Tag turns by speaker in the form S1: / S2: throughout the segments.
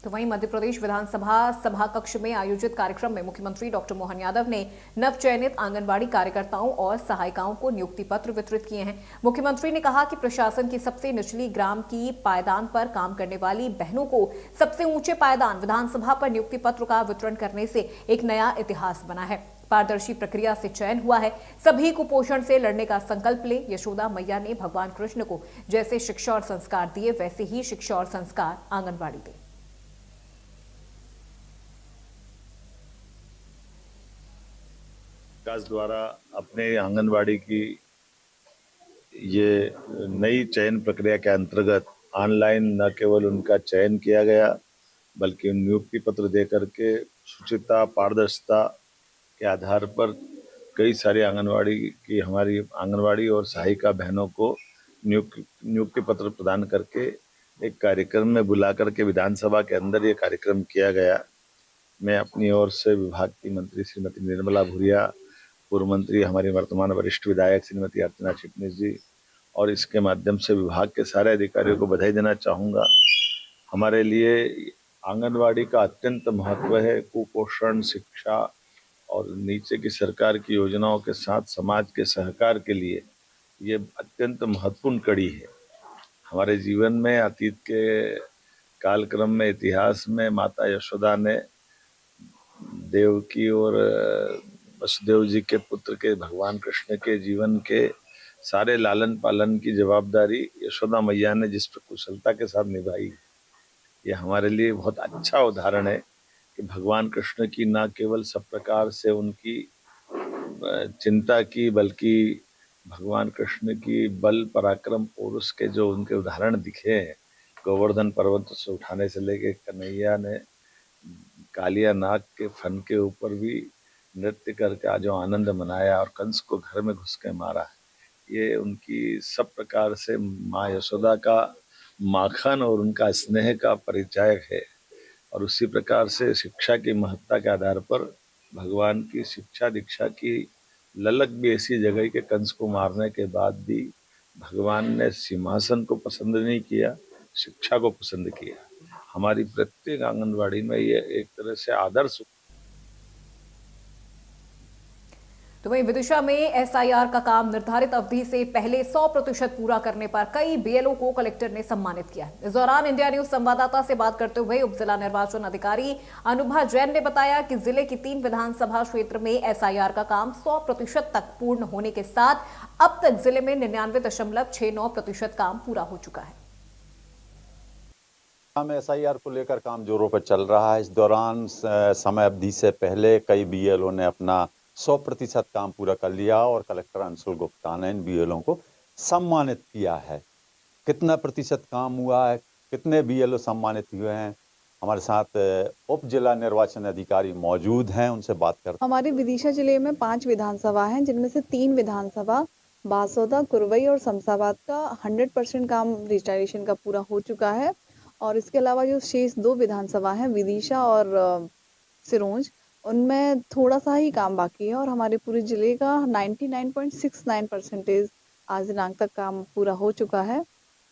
S1: तो वहीं मध्य प्रदेश विधानसभा सभा कक्ष में आयोजित कार्यक्रम में मुख्यमंत्री डॉक्टर मोहन यादव ने नवचयनित आंगनबाड़ी कार्यकर्ताओं और सहायिकाओं को नियुक्ति पत्र वितरित किए हैं। मुख्यमंत्री ने कहा कि प्रशासन की सबसे निचली ग्राम की पायदान पर काम करने वाली बहनों को सबसे ऊंचे पायदान विधानसभा पर नियुक्ति पत्र का वितरण करने से एक नया इतिहास बना है। पारदर्शी प्रक्रिया से चयन हुआ है। सभी कुपोषण से लड़ने का संकल्प ले। यशोदा मैया ने भगवान कृष्ण को जैसे शिक्षा और संस्कार दिए, वैसे ही शिक्षा और संस्कार आंगनबाड़ी दे।
S2: विकास द्वारा अपने आंगनबाड़ी की ये नई चयन प्रक्रिया के अंतर्गत ऑनलाइन न केवल उनका चयन किया गया, बल्कि नियुक्ति पत्र दे करके शुचिता, पारदर्शिता के आधार पर कई सारी हमारी आंगनबाड़ी और सहायिका बहनों को नियुक्ति पत्र प्रदान करके एक कार्यक्रम में बुला करके विधानसभा के अंदर ये कार्यक्रम किया गया। मैं अपनी ओर से विभाग की मंत्री श्रीमती निर्मला भूरिया, पूर्व मंत्री हमारी वर्तमान वरिष्ठ विधायक श्रीमती अर्चना चिटनीस जी और इसके माध्यम से विभाग के सारे अधिकारियों को बधाई देना चाहूँगा। हमारे लिए आंगनबाड़ी का अत्यंत महत्व है। कुपोषण, शिक्षा और नीचे की सरकार की योजनाओं के साथ समाज के सहकार के लिए ये अत्यंत महत्वपूर्ण कड़ी है। हमारे जीवन में अतीत के कालक्रम में, इतिहास में माता यशोदा ने देवकी और वसुदेव जी के पुत्र के भगवान कृष्ण के जीवन के सारे लालन पालन की जवाबदारी यशोदा मैया ने जिस कुशलता के साथ निभाई, ये हमारे लिए बहुत अच्छा उदाहरण है कि भगवान कृष्ण की न केवल सब प्रकार से उनकी चिंता की, बल्कि भगवान कृष्ण की बल पराक्रम पौरुष के जो उनके उदाहरण दिखे हैं, गोवर्धन पर्वत से उठाने से लेके कन्हैया ने कालिया नाग के फन के ऊपर भी नृत्य करके जो आनंद मनाया और कंस को घर में घुस के मारा, ये उनकी सब प्रकार से माँ यशोदा का माखन और उनका स्नेह का परिचायक है। और उसी प्रकार से शिक्षा की महत्ता के आधार पर भगवान की शिक्षा दीक्षा की ललक भी ऐसी जगह के कंस को मारने के बाद भी भगवान ने सिंहासन को पसंद नहीं किया, शिक्षा को पसंद किया। हमारी प्रत्येक आंगनबाड़ी में ये एक तरह से आदर्श।
S1: तो वहीं विदिशा में एसआईआर का काम निर्धारित अवधि से पहले 100% पूरा करने पर कई बीएलओ को कलेक्टर ने सम्मानित किया। इस दौरान इंडिया न्यूज संवाददाता से बात करते हुए उप जिला निर्वाचन अधिकारी अनुभा जैन ने बताया कि जिले की 3 विधानसभा क्षेत्र में एसआईआर का काम 100% तक पूर्ण होने के साथ अब तक जिले में 99.69% काम पूरा हो चुका है।
S3: एसआईआर को लेकर काम जोरों पर चल रहा है। इस दौरान समय अवधि से पहले कई बीएलओ ने अपना 100% काम पूरा कर लिया और कलेक्टर अंशुल गुप्ता ने इन बीएलओ को सम्मानित किया है। कितना प्रतिशत काम हुआ है, कितने बीएलओ सम्मानित हुए हैं, हमारे साथ उप जिला निर्वाचन अधिकारी मौजूद हैं, उनसे बात करते हैं।
S4: हमारे विदिशा जिले में 5 विधानसभा हैं, जिनमें से 3 विधानसभा बासोदा, कुरवई और शमशाबाद का 100% काम रजिस्ट्रेशन का पूरा हो चुका है। और इसके अलावा जो शेष 2 विधानसभा हैं विदिशा और सिरोंज, उनमें थोड़ा सा ही काम बाकी है और हमारे पूरे जिले का 99.69% आज दिनांक तक काम पूरा हो चुका है।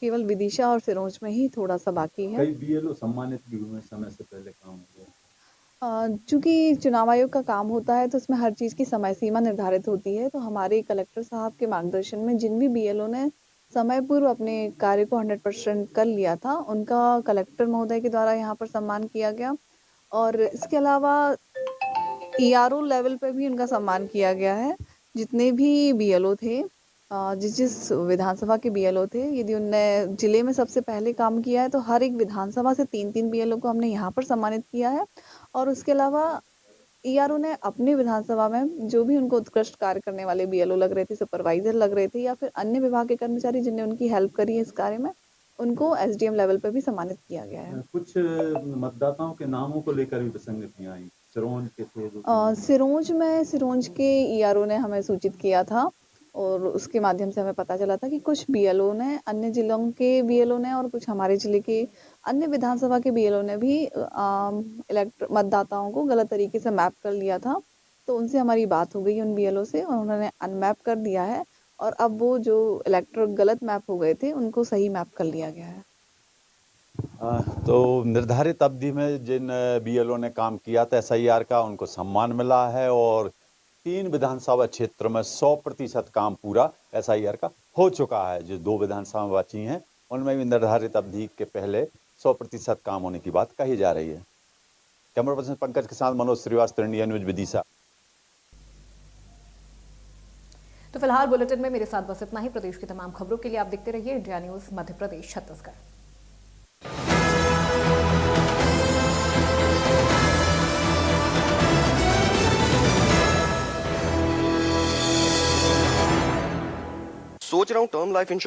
S4: केवल विदिशा और सिरोंज में ही थोड़ा सा बाकी है।
S3: कई बीएलओ सम्मानित भी हुए समय से पहले काम हुआ।
S4: चूँकि चुनाव आयोग का काम होता है तो उसमें हर चीज़ की समय सीमा निर्धारित होती है, तो हमारे कलेक्टर साहब के मार्गदर्शन में जिन भी बीएलओ ने समय पूर्व अपने कार्य को 100% कर लिया था, उनका कलेक्टर महोदय के द्वारा यहाँ पर सम्मान किया गया। और इसके अलावा ईआरओ लेवल पे भी उनका सम्मान किया गया है। जितने भी बीएलओ थे, जिस विधानसभा के बीएलओ थे, यदि उनने जिले में सबसे पहले काम किया है तो हर एक विधानसभा से 3-3 बीएलओ को हमने यहाँ पर सम्मानित किया है। और उसके अलावा ईआरओ ने अपनी विधानसभा में जो भी उनको उत्कृष्ट कार्य करने वाले बीएलओ लग रहे थे, सुपरवाइजर लग रहे थे या फिर अन्य विभाग के कर्मचारी जिनने उनकी हेल्प करी है इस कार्य में, उनको एसडीएम लेवल पे भी सम्मानित किया गया है।
S3: कुछ मतदाताओं के नामों को लेकर भी विसंगतियां आई। सिरोंज के थे
S4: सिरोंज के ईआरओ ने हमें सूचित किया था और उसके माध्यम से हमें पता चला था कि कुछ बीएलओ ने, अन्य जिलों के बीएलओ ने और कुछ हमारे जिले के अन्य विधानसभा के बीएलओ ने भी मतदाताओं को गलत तरीके से मैप कर लिया था। तो उनसे हमारी बात हो गई उन बीएलओ से और उन्होंने अनमैप कर दिया है और अब वो जो इलेक्टर गलत मैप हो गए थे उनको सही मैप कर लिया गया है।
S3: तो निर्धारित अवधि में जिन बीएलओ ने काम किया था एसआईआर का, उनको सम्मान मिला है और 3 विधानसभा क्षेत्र में 100% काम पूरा एसआईआर का हो चुका है। जो 2 विधानसभा बची हैं उनमें भी निर्धारित अवधि के पहले 100% काम होने की बात कही जा रही है। कैमरा पर्सन पंकज के साथ मनोज श्रीवास्तव, इंडिया न्यूज, विदिशा।
S1: तो फिलहाल बुलेटिन में मेरे साथ बस इतना ही। प्रदेश की तमाम खबरों के लिए आप देखते रहिए इंडिया न्यूज मध्य प्रदेश छत्तीसगढ़।
S5: सोच रहा हूँ टर्म लाइफ इंश्योरेंस